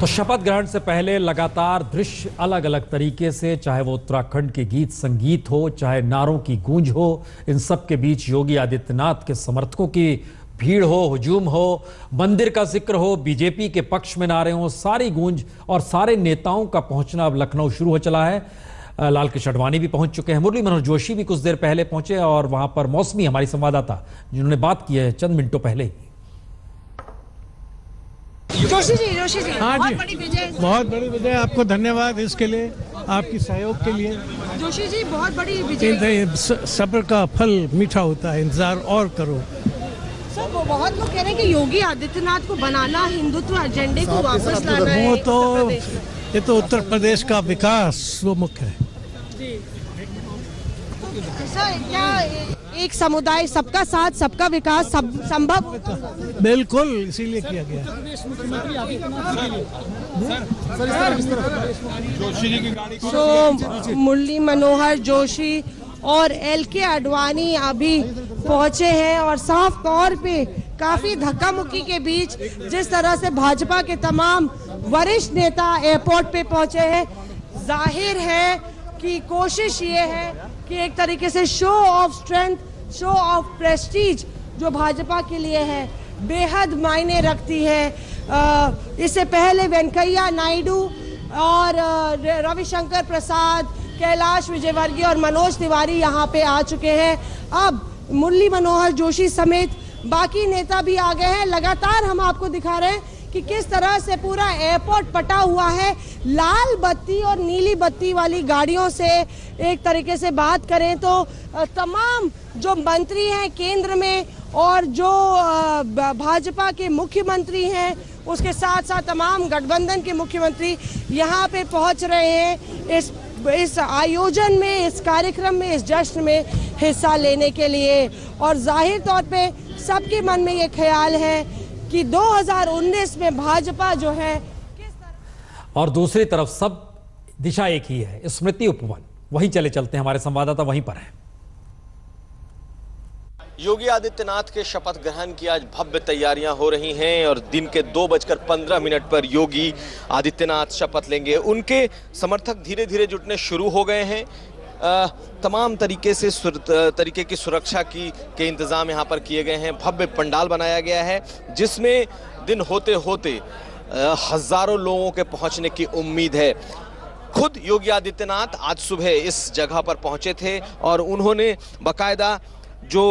तो शपथ ग्रहण से पहले लगातार दृश्य अलग अलग तरीके से, चाहे वो उत्तराखंड के गीत संगीत हो, चाहे नारों की गूंज हो, इन सब के बीच योगी आदित्यनाथ के समर्थकों की भीड़ हो, हुजूम हो, मंदिर का जिक्र हो, बीजेपी के पक्ष में नारे हो, सारी गूंज और सारे नेताओं का पहुंचना अब लखनऊ शुरू हो चला है। लाल कृष्ण आडवाणी भी पहुंच चुके हैं, मुरली मनोहर जोशी भी कुछ देर पहले पहुंचे और वहां पर मौसमी हमारी संवाददाता जिन्होंने बात की है चंद मिनटों पहले ही। जोशी जी हाँ बहुत जी, बड़ी विजय। बहुत बड़ी विजय। आपको धन्यवाद इसके लिए, आपकी सहयोग के लिए। जोशी जी बहुत बड़ी विजय। सब्र का फल मीठा होता है, इंतजार और करो। सर वो बहुत लोग कह रहे हैं कि योगी आदित्यनाथ को बनाना, हिंदुत्व एजेंडे को वापस लाना है। वो तो ये तो उत्तर प्रदेश का विकास वो मुख्य है। सर क्या एक समुदाय, सबका साथ, सबका विकास संभव? बिल्कुल, इसीलिए किया गया। तो मुरली मनोहर जोशी और LK आडवाणी अभी पहुंचे हैं और साफ तौर पे काफी धक्का मुक्की के बीच जिस तरह से भाजपा के तमाम वरिष्ठ नेता एयरपोर्ट पे पहुंचे हैं, जाहिर है कि कोशिश ये है कि एक तरीके से show off strength, show off Prestige जो भाजपा के लिए है बेहद मायने रखती है। इससे पहले वेंकैया नायडू और रविशंकर प्रसाद, कैलाश विजयवर्गीय और मनोज तिवारी यहाँ पे आ चुके हैं। अब मुरली मनोहर जोशी समेत बाकी नेता भी आ गए हैं। लगातार हम आपको दिखा रहे हैं कि किस तरह से पूरा एयरपोर्ट पटा हुआ है लाल बत्ती और नीली बत्ती वाली गाड़ियों से। एक तरीके से बात करें तो तमाम जो मंत्री हैं केंद्र में और जो भाजपा के मुख्यमंत्री हैं, उसके साथ साथ तमाम गठबंधन के मुख्यमंत्री यहाँ पे पहुँच रहे हैं इस आयोजन में, इस कार्यक्रम में, इस जश्न में हिस्सा लेने के लिए। और जाहिर तौर पे सबके मन में ये ख्याल है कि 2019 में भाजपा जो है किस तरह। और दूसरी तरफ सब दिशा एक ही है, स्मृति उपवन। वहीं चलते हैं, हमारे संवाददाता वहीं पर है। योगी आदित्यनाथ के शपथ ग्रहण की आज भव्य तैयारियां हो रही हैं और दिन के 2:15 पर योगी आदित्यनाथ शपथ लेंगे। उनके समर्थक धीरे धीरे जुटने शुरू हो गए हैं। तमाम तरीके की सुरक्षा के इंतजाम यहाँ पर किए गए हैं। भव्य पंडाल बनाया गया है जिसमें दिन होते होते हजारों लोगों के पहुंचने की उम्मीद है। खुद योगी आदित्यनाथ आज सुबह इस जगह पर पहुंचे थे और उन्होंने बाकायदा जो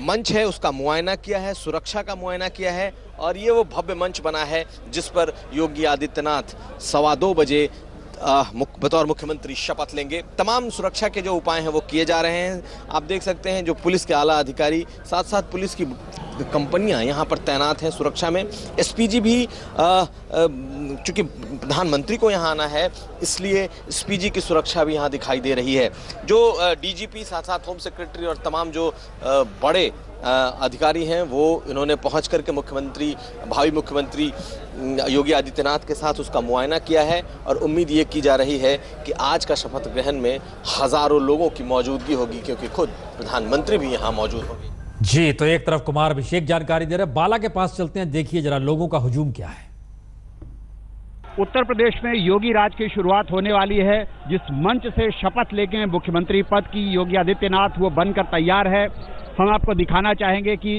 मंच है उसका मुआयना किया है, सुरक्षा का मुआयना किया है और ये वो भव्य मंच बना है जिस पर योगी आदित्यनाथ 2:15 बजे बतौर मुख्यमंत्री शपथ लेंगे। तमाम सुरक्षा के जो उपाय हैं वो किए जा रहे हैं। आप देख सकते हैं जो पुलिस के आला अधिकारी, साथ साथ पुलिस की कंपनियां यहाँ पर तैनात हैं सुरक्षा में। SPG भी चूंकि प्रधानमंत्री को यहाँ आना है इसलिए SPG की सुरक्षा भी यहाँ दिखाई दे रही है। जो DGP, साथ साथ होम सेक्रेटरी और तमाम जो बड़े अधिकारी हैं वो इन्होंने पहुंच करके भावी मुख्यमंत्री योगी आदित्यनाथ के साथ उसका मुआयना किया है और उम्मीद ये की जा रही है कि आज का शपथ ग्रहण में हजारों लोगों की मौजूदगी होगी क्योंकि खुद प्रधानमंत्री भी यहाँ मौजूद होंगे। जी, तो एक तरफ कुमार अभिषेक जानकारी दे रहे हैं, बाला के पास चलते हैं, देखिए जरा लोगों का हुजूम क्या है। उत्तर प्रदेश में योगी राज की शुरुआत होने वाली है। जिस मंच से शपथ लेके मुख्यमंत्री पद की योगी आदित्यनाथ वो बनकर तैयार है। हम आपको दिखाना चाहेंगे कि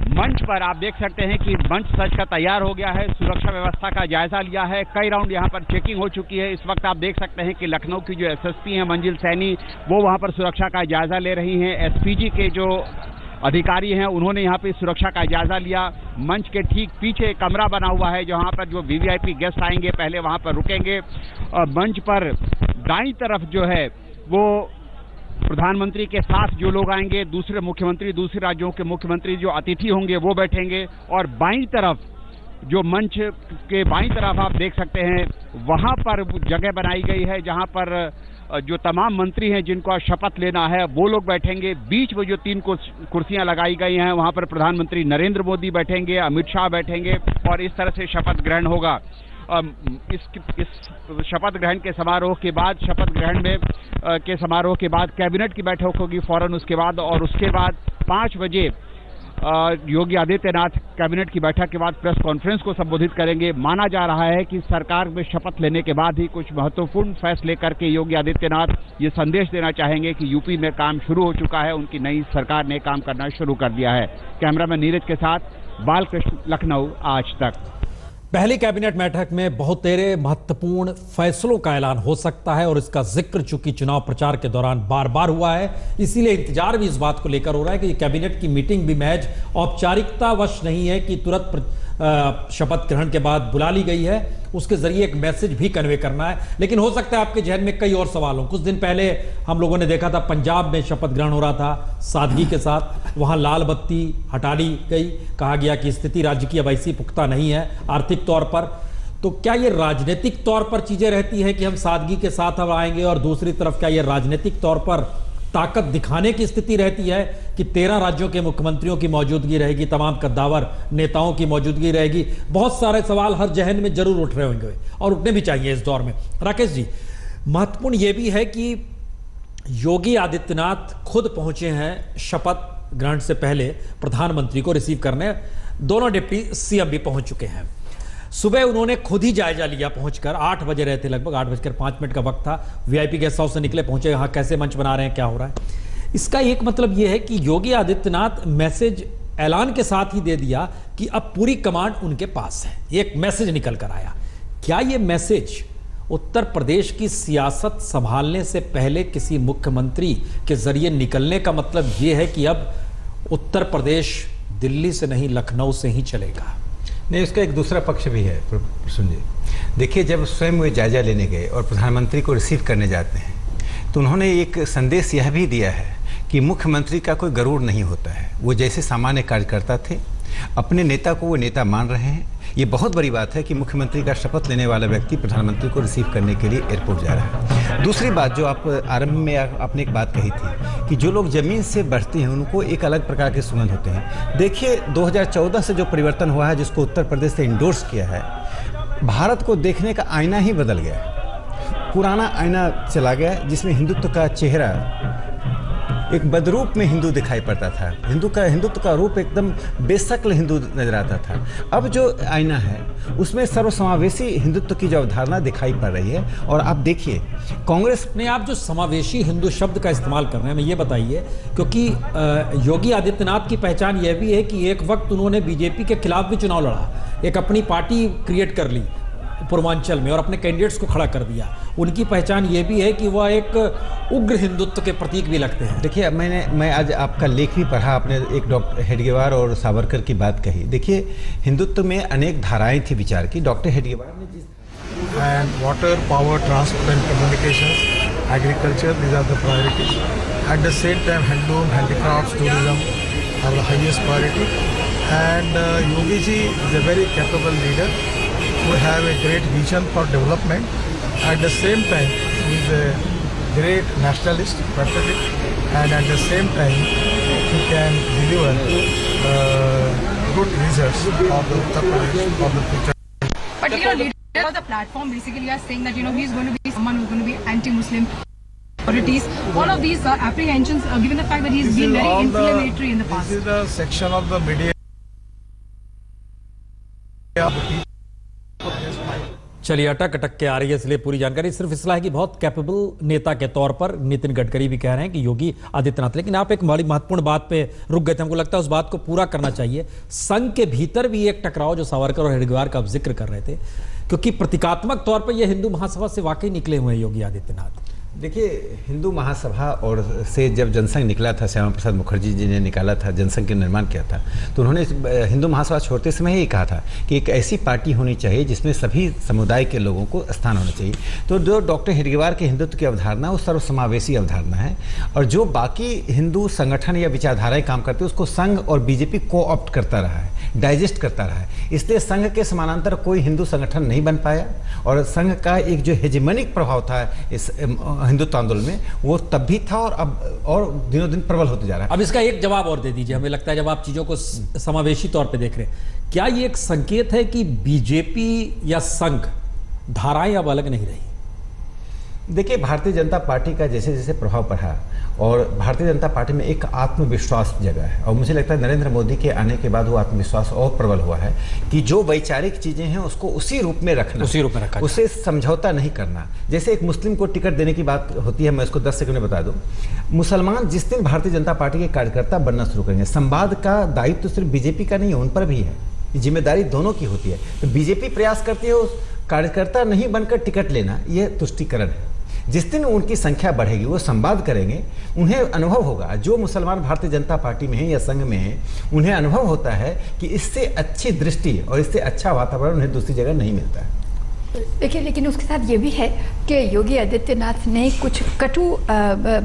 मंच पर आप देख सकते हैं कि मंच सज का तैयार हो गया है। सुरक्षा व्यवस्था का जायजा लिया है, कई राउंड यहाँ पर चेकिंग हो चुकी है। इस वक्त आप देख सकते हैं कि लखनऊ की जो SSP हैं मंजिल सैनी, वो वहाँ पर सुरक्षा का जायजा ले रही हैं। SPG के जो अधिकारी हैं उन्होंने यहाँ पे सुरक्षा का जायजा लिया। मंच के ठीक पीछे कमरा बना हुआ है जहाँ पर जो VVIP गेस्ट आएंगे पहले वहाँ पर रुकेंगे और मंच पर दाईं तरफ जो है वो प्रधानमंत्री के साथ जो लोग आएंगे, दूसरे मुख्यमंत्री, दूसरे राज्यों के मुख्यमंत्री जो अतिथि होंगे वो बैठेंगे। और बाईं तरफ जो मंच के बाईं तरफ आप देख सकते हैं वहाँ पर जगह बनाई गई है जहाँ पर जो तमाम मंत्री हैं जिनको शपथ लेना है वो लोग बैठेंगे। बीच में जो 3 कुर्सियां लगाई गई हैं वहाँ पर प्रधानमंत्री नरेंद्र मोदी बैठेंगे, अमित शाह बैठेंगे और इस तरह से शपथ ग्रहण होगा। इस शपथ ग्रहण के समारोह के बाद कैबिनेट की बैठक होगी फौरन उसके बाद और उसके बाद 5 बजे योगी आदित्यनाथ कैबिनेट की बैठक के बाद प्रेस कॉन्फ्रेंस को संबोधित करेंगे। माना जा रहा है कि सरकार में शपथ लेने के बाद ही कुछ महत्वपूर्ण फैसले करके योगी आदित्यनाथ ये संदेश देना चाहेंगे कि यूपी में काम शुरू हो चुका है, उनकी नई सरकार ने काम करना शुरू कर दिया है। कैमरामैन नीरज के साथ बालकृष्ण, लखनऊ, आज तक। पहली कैबिनेट बैठक में बहुत तेरे महत्वपूर्ण फैसलों का ऐलान हो सकता है और इसका जिक्र चूंकि चुनाव प्रचार के दौरान बार बार हुआ है, इसीलिए इंतजार भी इस बात को लेकर हो रहा है कि कैबिनेट की मीटिंग भी महज औपचारिकतावश नहीं है कि तुरंत शपथ ग्रहण के बाद बुला ली गई है, उसके जरिए एक मैसेज भी कन्वे करना है। लेकिन हो सकता है आपके जहन में कई और सवाल हों। कुछ दिन पहले हम लोगों ने देखा था पंजाब में शपथ ग्रहण हो रहा था सादगी के साथ, वहां लाल बत्ती हटा ली गई, कहा गया कि स्थिति राज्य की अब ऐसी पुख्ता नहीं है आर्थिक तौर पर। तो क्या ये राजनीतिक तौर पर चीजें रहती हैं कि हम सादगी के साथ अब आएंगे, और दूसरी तरफ क्या ये राजनीतिक तौर पर ताकत दिखाने की स्थिति रहती है कि 13 राज्यों के मुख्यमंत्रियों की मौजूदगी रहेगी, तमाम कद्दावर नेताओं की मौजूदगी रहेगी? बहुत सारे सवाल हर जहन में जरूर उठ रहे होंगे और उठने भी चाहिए इस दौर में। राकेश जी, महत्वपूर्ण यह भी है कि योगी आदित्यनाथ खुद पहुंचे हैं शपथ ग्रहण से पहले प्रधानमंत्री को रिसीव करने, दोनों डिप्टी सीएम भी पहुंच चुके हैं। सुबह उन्होंने खुद ही जायजा लिया, पहुंचकर 8 बजे रहे थे, लगभग 8:05 का वक्त था। वीआईपी गेस्ट हाउस से निकले, पहुंचे यहाँ कैसे मंच बना रहे हैं, क्या हो रहा है। इसका एक मतलब यह है कि योगी आदित्यनाथ मैसेज ऐलान के साथ ही दे दिया कि अब पूरी कमांड उनके पास है, एक मैसेज निकल कर आया। क्या यह मैसेज उत्तर प्रदेश की सियासत संभालने से पहले किसी मुख्यमंत्री के जरिए निकलने का मतलब यह है कि अब उत्तर प्रदेश दिल्ली से नहीं लखनऊ से ही चलेगा? नहीं, उसका एक दूसरा पक्ष भी है प्रसून जी। देखिए, जब स्वयं वे जायजा लेने गए और प्रधानमंत्री को रिसीव करने जाते हैं तो उन्होंने एक संदेश यह भी दिया है कि मुख्यमंत्री का कोई गरूर नहीं होता है, वो जैसे सामान्य कार्यकर्ता थे, अपने नेता को वो नेता मान रहे हैं। ये बहुत बड़ी बात है कि मुख्यमंत्री का शपथ लेने वाला व्यक्ति प्रधानमंत्री को रिसीव करने के लिए एयरपोर्ट जा रहा है। दूसरी बात, जो आप आरंभ में आपने एक बात कही थी कि जो लोग ज़मीन से बढ़ते हैं उनको एक अलग प्रकार के सुगंध होते हैं। देखिए, 2014 से जो परिवर्तन हुआ है, जिसको उत्तर प्रदेश से इंडोर्स किया है, भारत को देखने का आईना ही बदल गया है। पुराना आईना चला गया जिसमें हिंदुत्व का चेहरा एक बदरूप में हिंदू दिखाई पड़ता था, हिंदुत्व का रूप एकदम बेशक्ल हिंदू नजर आता था। अब जो आईना है उसमें सर्वसमावेशी हिंदुत्व की जो अवधारणा दिखाई पड़ रही है। और आप देखिए, कांग्रेस नहीं, आप जो समावेशी हिंदू शब्द का इस्तेमाल कर रहे हैं, मैं ये बताइए, क्योंकि योगी आदित्यनाथ की पहचान यह भी है कि एक वक्त उन्होंने बीजेपी के खिलाफ भी चुनाव लड़ा, एक अपनी पार्टी क्रिएट कर ली पूर्वांचल में और अपने कैंडिडेट्स को खड़ा कर दिया। उनकी पहचान ये भी है कि वह एक उग्र हिंदुत्व के प्रतीक भी लगते हैं। देखिए, मैं आज आपका लेख भी पढ़ा, आपने एक डॉक्टर हेडगेवार और सावरकर की बात कही। देखिए, हिंदुत्व में अनेक धाराएं थी विचार की। डॉक्टर हेडगेवार ने जिस and water, power, transport and communications, agriculture, these are the priorities. At the same time, handloom, handicrafts, tourism are the highest priority. And Yogi ji is a very capable leader who have a great vision for development. At the same time, he is a great nationalist, patriotic, and at the same time, he can deliver good results of the Uttar Pradesh of the future. But your leader of the platform basically are saying that he's going to be someone who's going to be anti-Muslim. All of these apprehensions, given the fact that he's been very inflammatory in the past. This is the section of the media. चलिए, अटक अटक के आ रही है, इसलिए पूरी जानकारी सिर्फ इसलिए है कि बहुत कैपेबल नेता के तौर पर नितिन गडकरी भी कह रहे हैं कि योगी आदित्यनाथ। लेकिन आप एक बड़ी महत्वपूर्ण बात पे रुक गए थे, हमको लगता है उस बात को पूरा करना चाहिए। संघ के भीतर भी एक टकराव जो सावरकर और हेडगेवार का आप जिक्र कर रहे थे, क्योंकि प्रतीकात्मक तौर पर यह हिंदू महासभा से वाकई निकले हुए हैं योगी आदित्यनाथ। देखिए, हिंदू महासभा और से जब जनसंघ निकला था, श्यामा प्रसाद मुखर्जी जी ने निकाला था, जनसंघ के निर्माण किया था, तो उन्होंने हिंदू महासभा छोड़ते समय ही कहा था कि एक ऐसी पार्टी होनी चाहिए जिसमें सभी समुदाय के लोगों को स्थान होना चाहिए। तो जो डॉक्टर हेडगेवार के हिंदुत्व की अवधारणा वो सर्वसमावेशी अवधारणा है, और जो बाकी हिंदू संगठन या विचारधाराएं काम करते हैं उसको संघ और बीजेपी को ऑप्ट करता रहा है, डाइजेस्ट करता रहा है। इसलिए संघ के समानांतर कोई हिंदू संगठन नहीं बन पाया, और संघ का एक जो हेजेमनिक प्रभाव था इस हिंदुत्व आंदोलन में, वो तब भी था और अब और दिनों दिन प्रबल होते जा रहा है। अब इसका एक जवाब और दे दीजिए, हमें लगता है जब आप चीजों को समावेशी तौर पे देख रहे हैं, क्या ये एक संकेत है कि बीजेपी या संघ धाराएं अब अलग नहीं रही? देखिए, भारतीय जनता पार्टी का जैसे जैसे प्रभाव बढ़ा और भारतीय जनता पार्टी में एक आत्मविश्वास जगह है। और मुझे लगता है नरेंद्र मोदी के आने के बाद वो आत्मविश्वास और प्रबल हुआ है कि जो वैचारिक चीज़ें हैं उसको उसी रूप में रखना, उसे समझौता नहीं करना। जैसे एक मुस्लिम को टिकट देने की बात होती है, मैं इसको 10 सेकंड में बता दूं। मुसलमान जिस दिन भारतीय जनता पार्टी के कार्यकर्ता बनना शुरू करेंगे, संवाद का दायित्व तो सिर्फ बीजेपी का नहीं है, उन पर भी है, जिम्मेदारी दोनों की होती है। तो बीजेपी प्रयास करती है उस कार्यकर्ता नहीं बनकर टिकट लेना, यह तुष्टीकरण है। जिस दिन उनकी संख्या बढ़ेगी, वो संवाद करेंगे, उन्हें अनुभव होगा, जो मुसलमान भारतीय जनता पार्टी में हैं या संघ में हैं, उन्हें अनुभव होता है कि इससे अच्छी दृष्टि और इससे अच्छा वातावरण उन्हें दूसरी जगह नहीं मिलता है। देखिए, लेकिन उसके साथ ये भी है कि योगी आदित्यनाथ ने कुछ कटु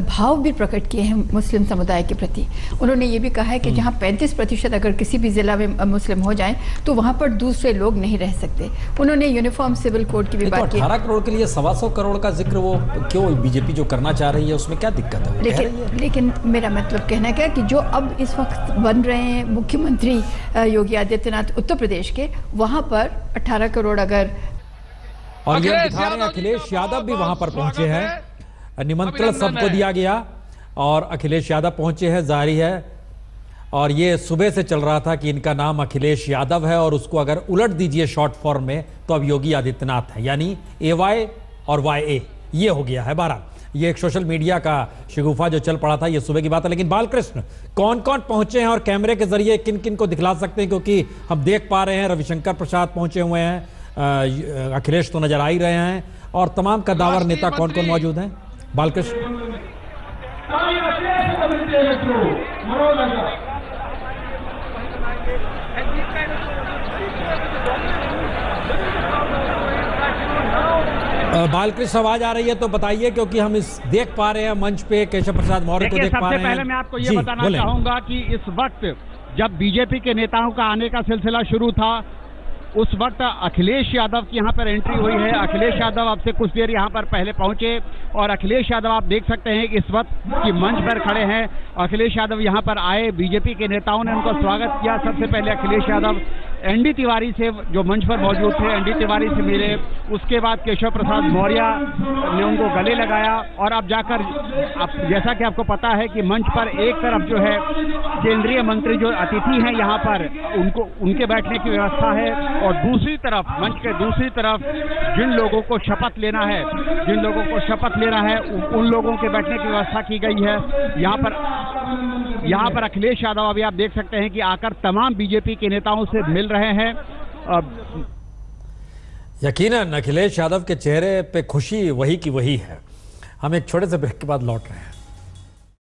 भाव भी प्रकट किए हैं मुस्लिम समुदाय के प्रति। उन्होंने ये भी कहा है कि जहाँ 35% अगर किसी भी जिला में मुस्लिम हो जाएं तो वहाँ पर दूसरे लोग नहीं रह सकते। उन्होंने यूनिफॉर्म सिविल कोड की भी बात की। 18 करोड़ के लिए 125 करोड़ का जिक्र वो क्यों बीजेपी जो करना चाह रही है उसमें क्या दिक्कत है? लेकिन मेरा मतलब कहना क्या कि जो अब इस वक्त बन रहे हैं मुख्यमंत्री योगी आदित्यनाथ उत्तर प्रदेश के, वहाँ पर 18 करोड़ अगर, और ये दिखा रहे हैं अखिलेश यादव भी वहां पर पहुंचे हैं, निमंत्रण सबको दिया गया और अखिलेश यादव पहुंचे हैं, जारी है। और ये सुबह से चल रहा था कि इनका नाम अखिलेश यादव है और उसको अगर उलट दीजिए शॉर्ट फॉर्म में तो अब योगी आदित्यनाथ है, यानी AY और YA ये हो गया है। 12 ये एक सोशल मीडिया का शगुफा जो चल पड़ा था, ये सुबह की बात है। लेकिन बालकृष्ण, कौन कौन पहुंचे हैं और कैमरे के जरिए किन किन को दिखला सकते हैं? क्योंकि हम देख पा रहे हैं रविशंकर प्रसाद पहुंचे हुए हैं, अखिलेश तो नजर आ ही रहे हैं, और तमाम कद्दावर नेता कौन कौन मौजूद हैं? बालकृष्ण, बालकृष्ण आवाज आ रही है तो बताइए, क्योंकि हम इस देख पा रहे हैं मंच पे केशव प्रसाद मौर्य को देख पा रहे हैं। सबसे पहले मैं आपको ये बताना चाहूंगा कि इस वक्त जब बीजेपी के नेताओं का आने का सिलसिला शुरू था, उस वक्त अखिलेश यादव की यहाँ पर एंट्री हुई है। अखिलेश यादव अब से कुछ देर यहाँ पर पहले पहुंचे और अखिलेश यादव आप देख सकते हैं कि इस वक्त की मंच पर खड़े हैं। अखिलेश यादव यहाँ पर आए, बीजेपी के नेताओं ने उनका स्वागत किया। सबसे पहले अखिलेश यादव ND तिवारी से, जो मंच पर मौजूद थे, ND तिवारी से मिले। उसके बाद केशव प्रसाद मौर्य ने उनको गले लगाया और अब जाकर, अब जैसा कि आपको पता है कि मंच पर एक तरफ जो है केंद्रीय मंत्री जो अतिथि हैं यहाँ पर, उनके बैठने की व्यवस्था है, और दूसरी तरफ, मंच के दूसरी तरफ जिन लोगों को शपथ लेना है, उन लोगों के बैठने की व्यवस्था की गई है। यहाँ पर अखिलेश यादव अभी आप देख सकते हैं कि आकर तमाम बीजेपी के नेताओं से मिल रहे हैं। यकीनन अखिलेश यादव के चेहरे पे खुशी वही की वही है। हम एक छोटे से ब्रेक के बाद लौट रहे हैं।